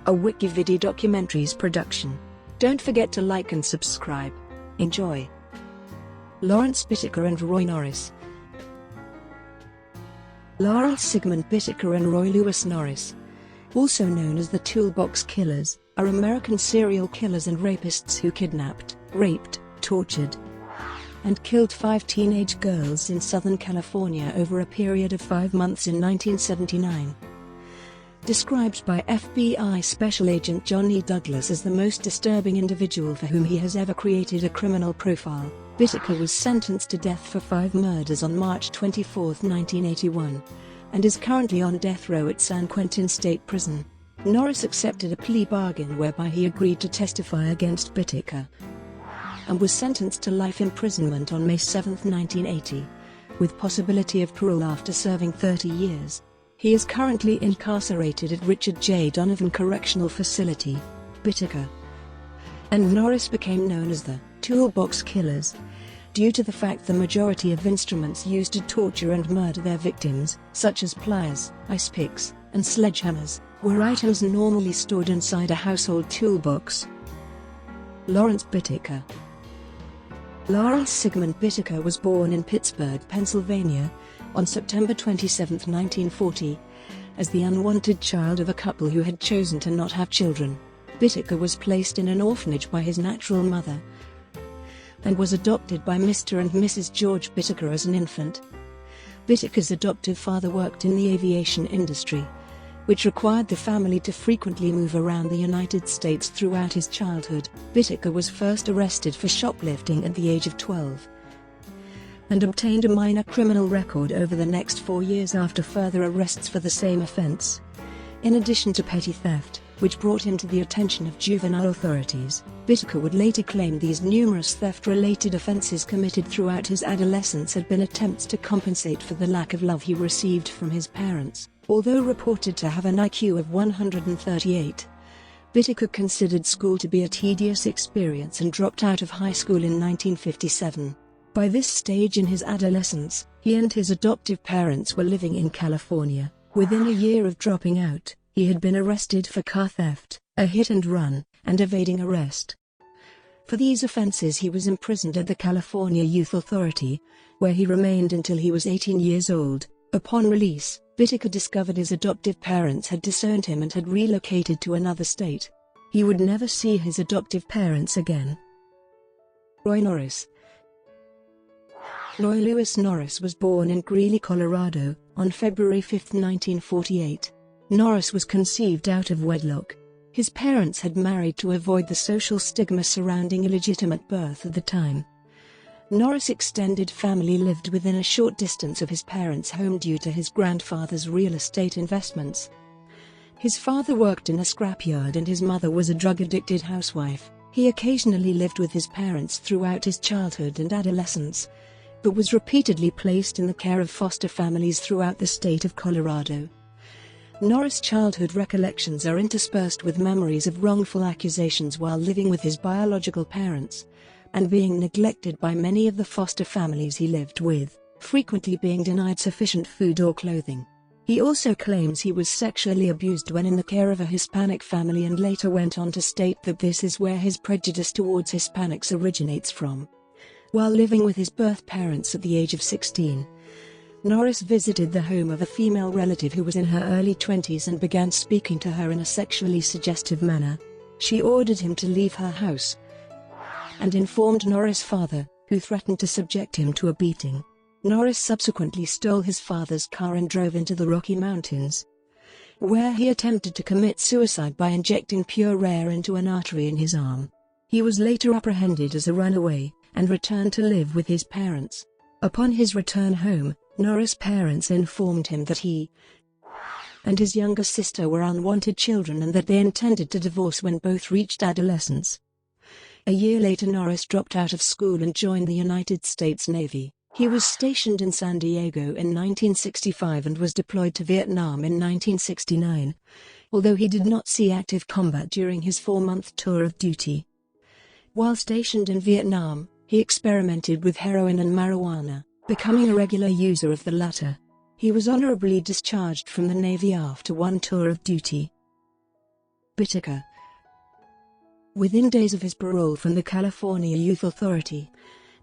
a WikiVidi documentaries production. Don't forget to like and subscribe. Enjoy. Lawrence Bittaker and Roy Norris. Lawrence Sigmund Bittaker and Roy Lewis Norris, also known as the Toolbox Killers, are American serial killers and rapists who kidnapped, raped, tortured, and killed 5 teenage girls in Southern California over a period of 5 months in 1979. Described by FBI Special Agent John E. Douglas as the most disturbing individual for whom he has ever created a criminal profile, Bittaker was sentenced to death for 5 murders on March 24, 1981, and is currently on death row at San Quentin State Prison. Norris accepted a plea bargain whereby he agreed to testify against Bittaker, and was sentenced to life imprisonment on May 7, 1980, with possibility of parole after serving 30 years. He is currently incarcerated at Richard J. Donovan Correctional Facility. Bittaker and Norris became known as the Toolbox Killers due to the fact the majority of instruments used to torture and murder their victims, such as pliers, ice picks, and sledgehammers, were items normally stored inside a household toolbox. Lawrence Bittaker. Lawrence Sigmund Bittaker was born in Pittsburgh, Pennsylvania, on September 27, 1940, as the unwanted child of a couple who had chosen to not have children. Bittaker was placed in an orphanage by his natural mother and was adopted by Mr. and Mrs. George Bittaker as an infant. Bittaker's adoptive father worked in the aviation industry, which required the family to frequently move around the United States throughout his childhood. Bittaker was first arrested for shoplifting at the age of 12 and obtained a minor criminal record over the next 4 years after further arrests for the same offense, in addition to petty theft, which brought him to the attention of juvenile authorities. Bittaker would later claim these numerous theft-related offenses committed throughout his adolescence had been attempts to compensate for the lack of love he received from his parents. Although reported to have an IQ of 138, Bittaker considered school to be a tedious experience and dropped out of high school in 1957. By this stage in his adolescence, he and his adoptive parents were living in California. Within a year of dropping out, he had been arrested for car theft, a hit-and-run, and evading arrest. For these offenses he was imprisoned at the California Youth Authority, where he remained until he was 18 years old. Upon release, Bittaker discovered his adoptive parents had disowned him and had relocated to another state. He would never see his adoptive parents again. Roy Norris. Roy Lewis Norris was born in Greeley, Colorado, on February 5, 1948. Norris was conceived out of wedlock. His parents had married to avoid the social stigma surrounding illegitimate birth at the time. Norris' extended family lived within a short distance of his parents' home due to his grandfather's real estate investments. His father worked in a scrapyard and his mother was a drug-addicted housewife. He occasionally lived with his parents throughout his childhood and adolescence, but was repeatedly placed in the care of foster families throughout the state of Colorado. Norris' childhood recollections are interspersed with memories of wrongful accusations while living with his biological parents, and being neglected by many of the foster families he lived with, frequently being denied sufficient food or clothing. He also claims he was sexually abused when in the care of a Hispanic family and later went on to state that this is where his prejudice towards Hispanics originates from. While living with his birth parents at the age of 16, Norris visited the home of a female relative who was in her early 20s and began speaking to her in a sexually suggestive manner. She ordered him to leave her house and informed Norris' father, who threatened to subject him to a beating. Norris subsequently stole his father's car and drove into the Rocky Mountains, where he attempted to commit suicide by injecting pure air into an artery in his arm. He was later apprehended as a runaway and returned to live with his parents. Upon his return home, Norris' parents informed him that he and his younger sister were unwanted children and that they intended to divorce when both reached adolescence. A year later Norris dropped out of school and joined the United States Navy. He was stationed in San Diego in 1965 and was deployed to Vietnam in 1969, although he did not see active combat during his 4-month tour of duty. While stationed in Vietnam, he experimented with heroin and marijuana, becoming a regular user of the latter. He was honorably discharged from the Navy after one tour of duty. Bittaker. Within days of his parole from the California Youth Authority,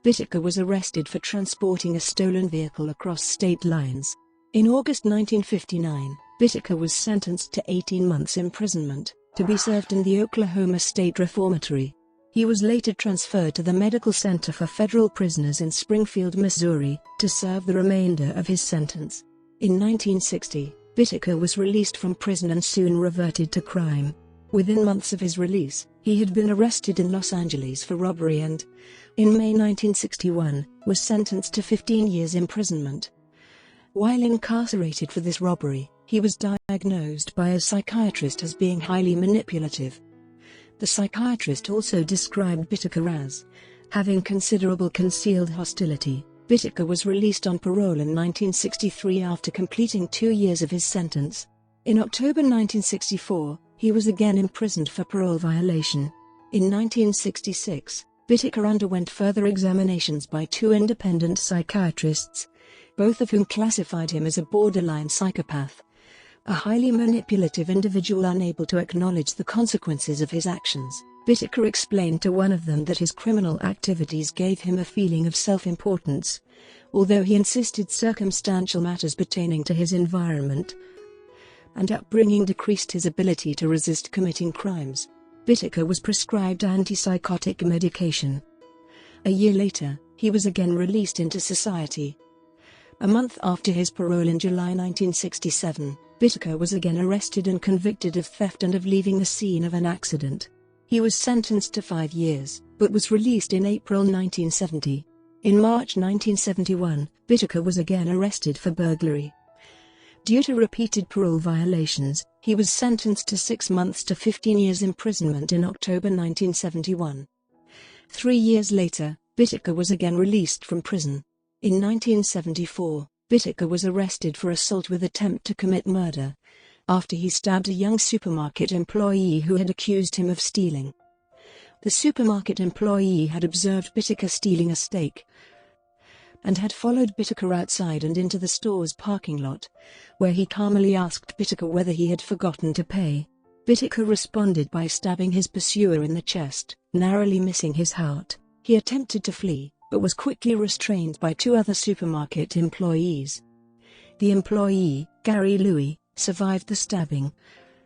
Bittaker was arrested for transporting a stolen vehicle across state lines. In August 1959, Bittaker was sentenced to 18 months imprisonment, to be served in the Oklahoma State Reformatory. He was later transferred to the Medical Center for Federal Prisoners in Springfield, Missouri, to serve the remainder of his sentence. In 1960, Bittaker was released from prison and soon reverted to crime. Within months of his release, he had been arrested in Los Angeles for robbery and, in May 1961, was sentenced to 15 years imprisonment. While incarcerated for this robbery, he was diagnosed by a psychiatrist as being highly manipulative. The psychiatrist also described Bittaker as having considerable concealed hostility. Bittaker was released on parole in 1963 after completing 2 years of his sentence. In October 1964, he was again imprisoned for parole violation. In 1966, Bittaker underwent further examinations by 2 independent psychiatrists, both of whom classified him as a borderline psychopath, a highly manipulative individual unable to acknowledge the consequences of his actions. Bittaker explained to one of them that his criminal activities gave him a feeling of self-importance, although he insisted circumstantial matters pertaining to his environment and upbringing decreased his ability to resist committing crimes. Bittaker was prescribed antipsychotic medication. A year later, he was again released into society. A month after his parole in July 1967, Bittaker was again arrested and convicted of theft and of leaving the scene of an accident. He was sentenced to 5 years, but was released in April 1970. In March 1971, Bittaker was again arrested for burglary. Due to repeated parole violations, he was sentenced to 6 months to 15 years imprisonment in October 1971. 3 years later, Bittaker was again released from prison. In 1974, Bittaker was arrested for assault with attempt to commit murder, after he stabbed a young supermarket employee who had accused him of stealing. The supermarket employee had observed Bittaker stealing a steak and had followed Bittaker outside and into the store's parking lot, where he calmly asked Bittaker whether he had forgotten to pay. Bittaker responded by stabbing his pursuer in the chest, narrowly missing his heart. He attempted to flee, but was quickly restrained by 2 other supermarket employees. The employee, Gary Louie, survived the stabbing,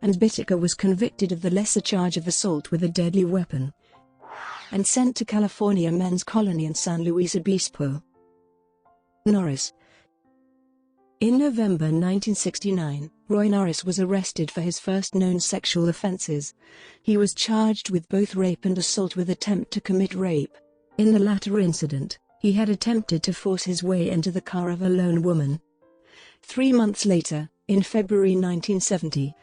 and Bittaker was convicted of the lesser charge of assault with a deadly weapon and sent to California Men's Colony in San Luis Obispo. Norris. In November 1969, Roy Norris was arrested for his first known sexual offenses. He was charged with both rape and assault with attempt to commit rape. In the latter incident, he had attempted to force his way into the car of a lone woman. 3 months later, in February 1970,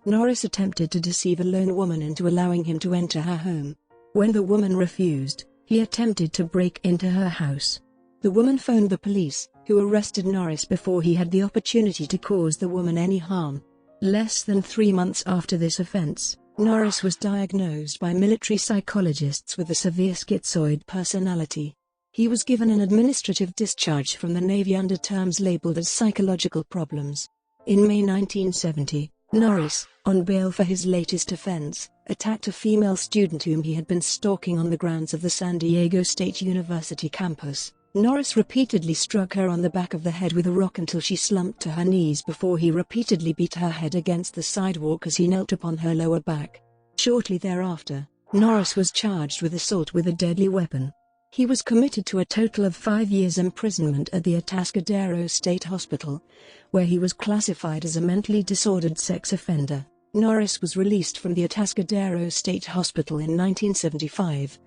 Norris attempted to deceive a lone woman into allowing him to enter her home. When the woman refused, he attempted to break into her house. The woman phoned the police, who arrested Norris before he had the opportunity to cause the woman any harm. Less than 3 months after this offense, Norris was diagnosed by military psychologists with a severe schizoid personality. He was given an administrative discharge from the Navy under terms labeled as psychological problems. In May 1970, Norris, on bail for his latest offense, attacked a female student whom he had been stalking on the grounds of the San Diego State University campus. Norris repeatedly struck her on the back of the head with a rock until she slumped to her knees before he repeatedly beat her head against the sidewalk as he knelt upon her lower back. Shortly thereafter, Norris was charged with assault with a deadly weapon. He was committed to a total of 5 years imprisonment at the Atascadero State Hospital, where he was classified as a mentally disordered sex offender. Norris was released from the Atascadero State Hospital in 1975,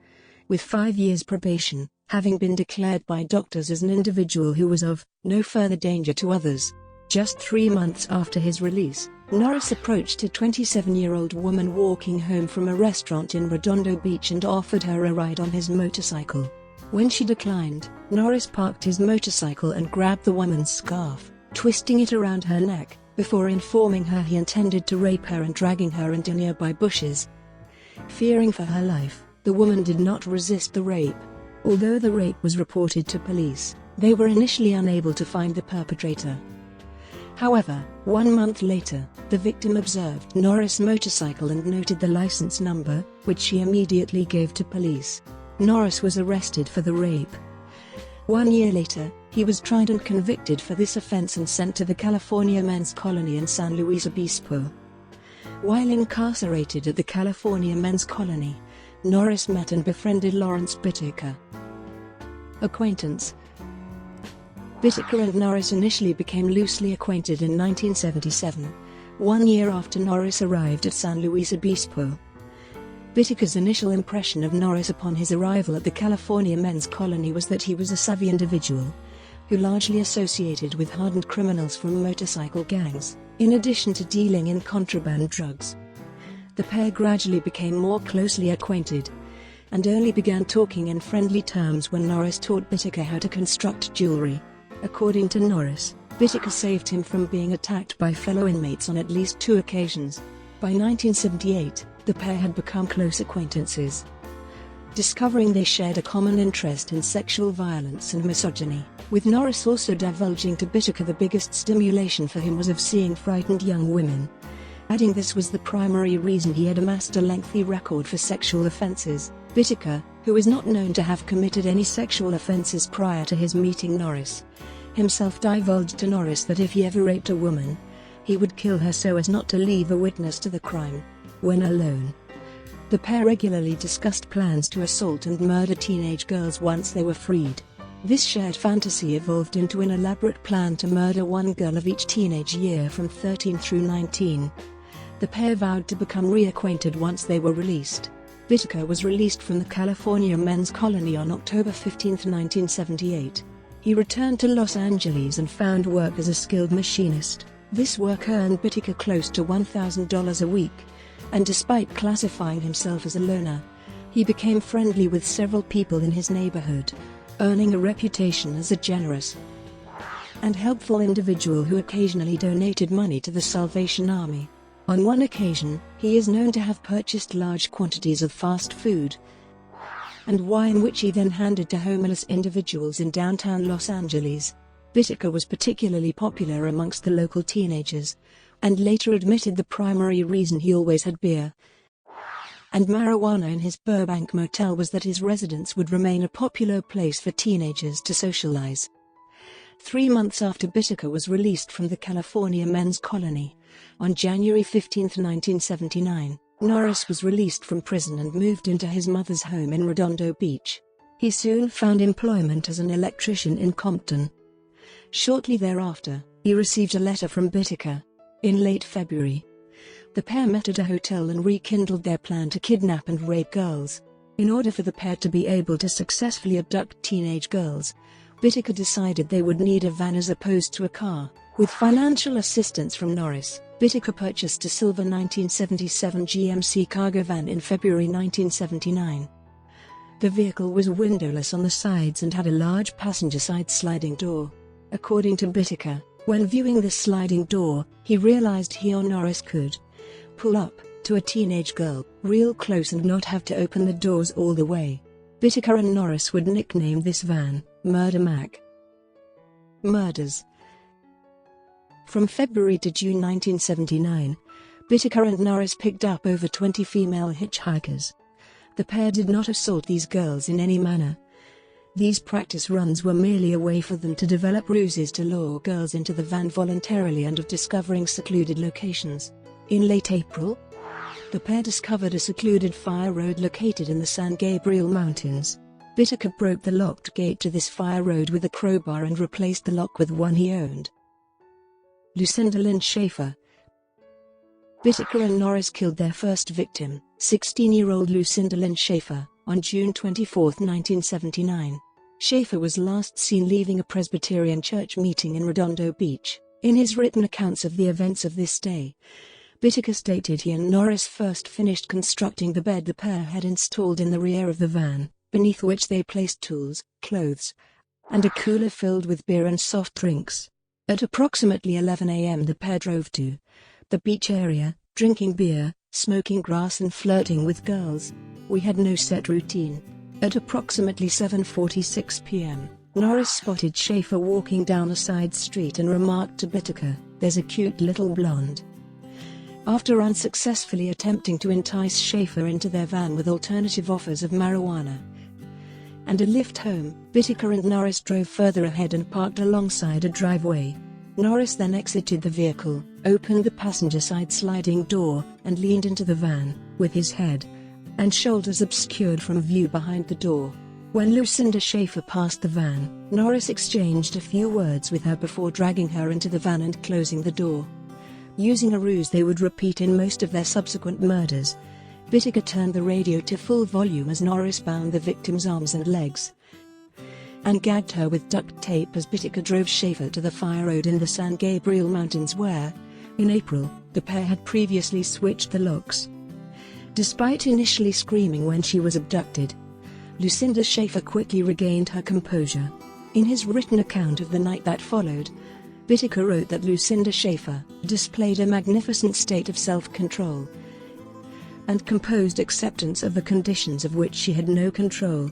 with 5 years probation, having been declared by doctors as an individual who was of no further danger to others. Just 3 months after his release, Norris approached a 27-year-old woman walking home from a restaurant in Redondo Beach and offered her a ride on his motorcycle. When she declined, Norris parked his motorcycle and grabbed the woman's scarf, twisting it around her neck, before informing her he intended to rape her and dragging her into nearby bushes. Fearing for her life, the woman did not resist the rape. Although the rape was reported to police, they were initially unable to find the perpetrator. However, 1 month later, the victim observed Norris' motorcycle and noted the license number, which she immediately gave to police. Norris was arrested for the rape. 1 year later, he was tried and convicted for this offense and sent to the California Men's Colony in San Luis Obispo. While incarcerated at the California Men's Colony, Norris met and befriended Lawrence Bittaker. Acquaintance. Bittaker and Norris initially became loosely acquainted in 1977, 1 year after Norris arrived at San Luis Obispo. Bittaker's initial impression of Norris upon his arrival at the California Men's Colony was that he was a savvy individual, who largely associated with hardened criminals from motorcycle gangs, in addition to dealing in contraband drugs. The pair gradually became more closely acquainted, and only began talking in friendly terms when Norris taught Bittaker how to construct jewelry. According to Norris, Bittaker saved him from being attacked by fellow inmates on at least 2 occasions. By 1978, the pair had become close acquaintances. Discovering they shared a common interest in sexual violence and misogyny, with Norris also divulging to Bittaker the biggest stimulation for him was of seeing frightened young women, adding this was the primary reason he had amassed a lengthy record for sexual offenses. Bittaker, who is not known to have committed any sexual offenses prior to his meeting Norris, himself divulged to Norris that if he ever raped a woman, he would kill her so as not to leave a witness to the crime. When alone, the pair regularly discussed plans to assault and murder teenage girls once they were freed. This shared fantasy evolved into an elaborate plan to murder 1 girl of each teenage year from 13 through 19. The pair vowed to become reacquainted once they were released. Bittaker was released from the California Men's Colony on October 15, 1978. He returned to Los Angeles and found work as a skilled machinist. This work earned Bittaker close to $1,000 a week, and despite classifying himself as a loner, he became friendly with several people in his neighborhood, earning a reputation as a generous and helpful individual who occasionally donated money to the Salvation Army. On one occasion, he is known to have purchased large quantities of fast food and wine which he then handed to homeless individuals in downtown Los Angeles. Bittaker was particularly popular amongst the local teenagers, and later admitted the primary reason he always had beer and marijuana in his Burbank motel was that his residence would remain a popular place for teenagers to socialize. 3 months after Bittaker was released from the California Men's Colony, on January 15, 1979, Norris was released from prison and moved into his mother's home in Redondo Beach. He soon found employment as an electrician in Compton. Shortly thereafter, he received a letter from Bittaker. In late February, the pair met at a hotel and rekindled their plan to kidnap and rape girls. In order for the pair to be able to successfully abduct teenage girls, Bittaker decided they would need a van as opposed to a car. With financial assistance from Norris, Bittaker purchased a silver 1977 GMC cargo van in February 1979. The vehicle was windowless on the sides and had a large passenger side sliding door. According to Bittaker, when viewing this sliding door, he realized he or Norris could pull up to a teenage girl real close and not have to open the doors all the way. Bittaker and Norris would nickname this van Murder Mac. Murders. From February to June 1979, Bittaker and Norris picked up over 20 female hitchhikers. The pair did not assault these girls in any manner. These practice runs were merely a way for them to develop ruses to lure girls into the van voluntarily and of discovering secluded locations. In late April, the pair discovered a secluded fire road located in the San Gabriel Mountains. Bittaker broke the locked gate to this fire road with a crowbar and replaced the lock with one he owned. Lucinda Lynn Schaefer. Bittaker and Norris killed their first victim, 16-year-old Lucinda Lynn Schaefer, on June 24, 1979. Schaefer was last seen leaving a Presbyterian church meeting in Redondo Beach. In his written accounts of the events of this day, Bittaker stated he and Norris first finished constructing the bed the pair had installed in the rear of the van, beneath which they placed tools, clothes, and a cooler filled with beer and soft drinks. At approximately 11 a.m. the pair drove to the beach area, drinking beer, smoking grass and flirting with girls. We had no set routine. At approximately 7:46 p.m., Norris spotted Schaefer walking down a side street and remarked to Bittaker, there's a cute little blonde." After unsuccessfully attempting to entice Schaefer into their van with alternative offers of marijuana and a lift home, Bittaker and Norris drove further ahead and parked alongside a driveway. Norris then exited the vehicle, opened the passenger side sliding door, and leaned into the van, with his head and shoulders obscured from view behind the door. When Lucinda Schaefer passed the van, Norris exchanged a few words with her before dragging her into the van and closing the door. Using a ruse they would repeat in most of their subsequent murders, Bittaker turned the radio to full volume as Norris bound the victim's arms and legs and gagged her with duct tape as Bittaker drove Schaefer to the fire road in the San Gabriel Mountains where, in April, the pair had previously switched the locks. Despite initially screaming when she was abducted, Lucinda Schaefer quickly regained her composure. In his written account of the night that followed, Bittaker wrote that Lucinda Schaefer displayed a magnificent state of self-control and composed acceptance of the conditions of which she had no control.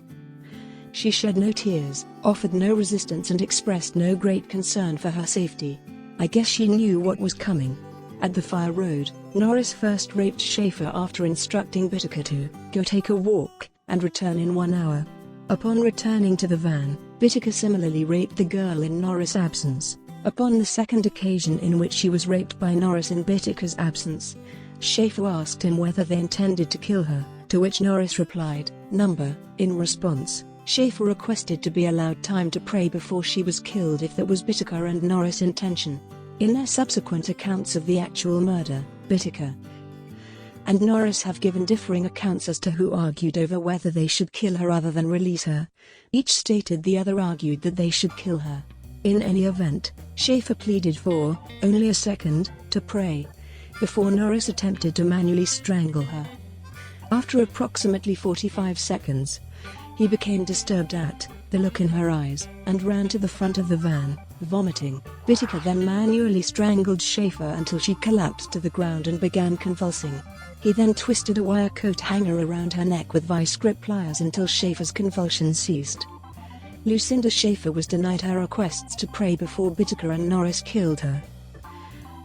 She shed no tears, offered no resistance and expressed no great concern for her safety. I guess she knew what was coming. At the fire road, Norris first raped Schaefer after instructing Bittaker to go take a walk and return in 1 hour. Upon returning to the van, Bittaker similarly raped the girl in Norris' absence. Upon the second occasion in which she was raped by Norris in Bittaker's absence, Schaefer asked him whether they intended to kill her, to which Norris replied, "Number." In response, Schaefer requested to be allowed time to pray before she was killed if that was Bittaker and Norris' intention. In their subsequent accounts of the actual murder, Bittaker and Norris have given differing accounts as to who argued over whether they should kill her other than release her. Each stated the other argued that they should kill her. In any event, Schaefer pleaded for only a second to pray before Norris attempted to manually strangle her. After approximately 45 seconds, he became disturbed at the look in her eyes and ran to the front of the van, vomiting. Bittaker then manually strangled Schaefer until she collapsed to the ground and began convulsing. He then twisted a wire coat hanger around her neck with vice grip pliers until Schaefer's convulsions ceased. Lucinda Schaefer was denied her requests to pray before Bittaker and Norris killed her.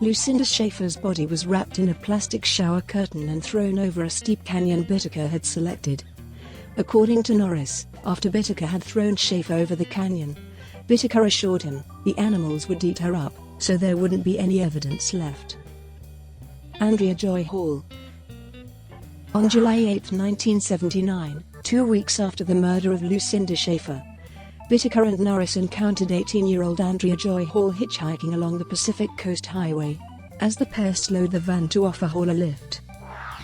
Lucinda Schaefer's body was wrapped in a plastic shower curtain and thrown over a steep canyon Bittaker had selected. According to Norris, after Bittaker had thrown Schaefer over the canyon, Bittaker assured him the animals would eat her up, so there wouldn't be any evidence left. Andrea Joy Hall. On July 8, 1979, 2 weeks after the murder of Lucinda Schaefer, Bittaker and Norris encountered 18-year-old Andrea Joy Hall hitchhiking along the Pacific Coast Highway. As the pair slowed the van to offer Hall a lift,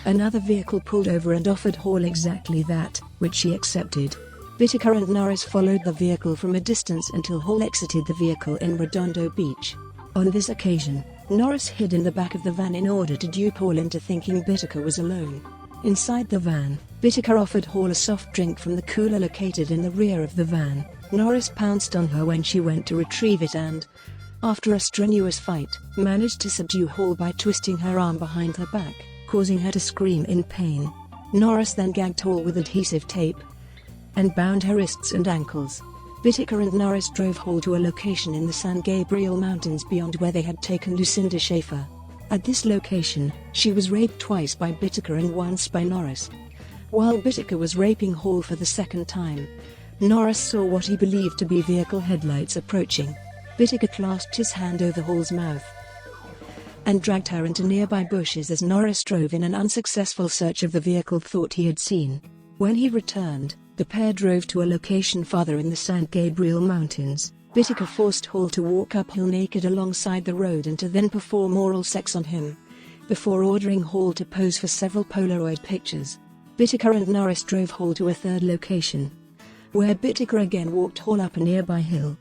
another vehicle pulled over and offered Hall exactly that, which she accepted. Bittaker and Norris followed the vehicle from a distance until Hall exited the vehicle in Redondo Beach. On this occasion, Norris hid in the back of the van in order to dupe Hall into thinking Bittaker was alone. Inside the van, Bittaker offered Hall a soft drink from the cooler located in the rear of the van. Norris pounced on her when she went to retrieve it and, after a strenuous fight, managed to subdue Hall by twisting her arm behind her back, causing her to scream in pain. Norris then gagged Hall with adhesive tape and bound her wrists and ankles. Bittaker and Norris drove Hall to a location in the San Gabriel Mountains beyond where they had taken Lucinda Schaefer. At this location, she was raped twice by Bittaker and once by Norris. While Bittaker was raping Hall for the second time, Norris saw what he believed to be vehicle headlights approaching. Bittaker clasped his hand over Hall's mouth and dragged her into nearby bushes as Norris drove in an unsuccessful search of the vehicle thought he had seen. When he returned, the pair drove to a location farther in the San Gabriel Mountains. Bittaker forced Hall to walk uphill naked alongside the road and to then perform oral sex on him, before ordering Hall to pose for several Polaroid pictures. Bittaker and Norris drove Hall to a third location, where Bittaker again walked Hall up a nearby hill,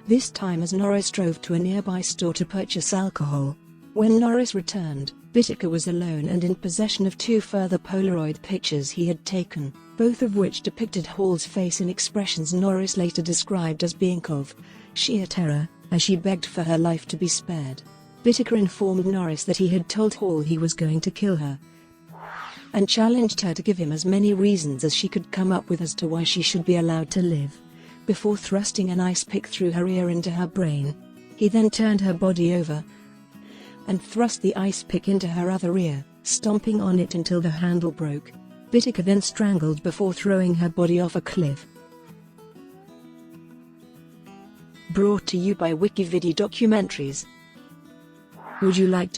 this time as Norris drove to a nearby store to purchase alcohol. When Norris returned, Bittaker was alone and in possession of 2 further Polaroid pictures he had taken, both of which depicted Hall's face in expressions Norris later described as being of sheer terror, as she begged for her life to be spared. Bittaker informed Norris that he had told Hall he was going to kill her, and challenged her to give him as many reasons as she could come up with as to why she should be allowed to live, before thrusting an ice pick through her ear into her brain. He then turned her body over and thrust the ice pick into her other ear, stomping on it until the handle broke. Bittaker then strangled before throwing her body off a cliff. Brought to you by WikiVidi Documentaries. Would you like to